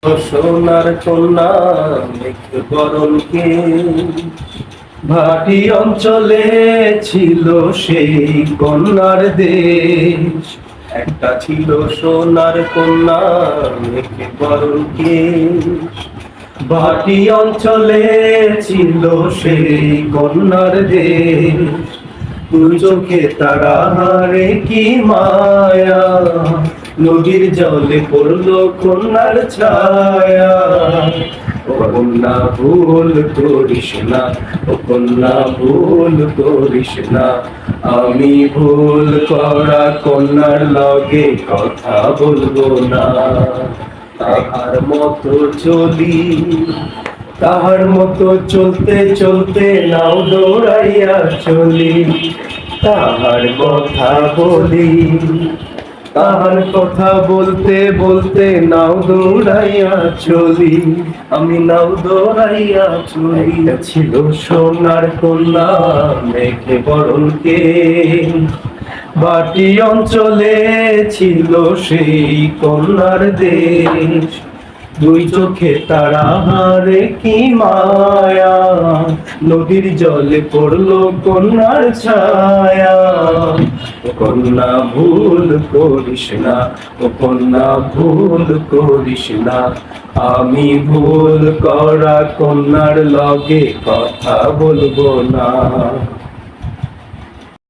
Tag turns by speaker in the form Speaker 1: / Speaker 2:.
Speaker 1: সোনার কন্যা মেঘ বরণকে ভাটি অঞ্চলে ছিল সেই কন্যার দেশ। একটা ছিল সোনার কন্যা মেঘ বরণকে ভাটি অঞ্চলে ছিল সেই কন্যার দেশ। দুই চোখে তারা হারে কি মায়া, নদীর জলে পড়লো কন্যার ছায়া। ও কন্যা ভুল করিস না, ও কন্যা ভুল করিস না, আমি ভুল করা কন্যার লগে কথা বলবো না। তাহার মতো চলি, তাহার মতো চলতে চলতে নাও দৌড়াইয়া চলি। তাহার কথা বলি, তাহার কথা বলতে বলতে নাও দৌড়াইয়া চলি, আমি নাও দৌড়াইয়া চলি। ছিল সোনার কন্যা মেঘে বরণকে বাটি অঞ্চলে ছিল সেই কন্যার দেশ। দুই চোখে তারা হারে কি মায়া, নদীর জলে পড়লো কন্যার ছায়া। ও কন্যা ভুল করিস না, ও কন্যা ভুল করিস না, আমি ভুল করা কন্যার লগে কথা বলবো না।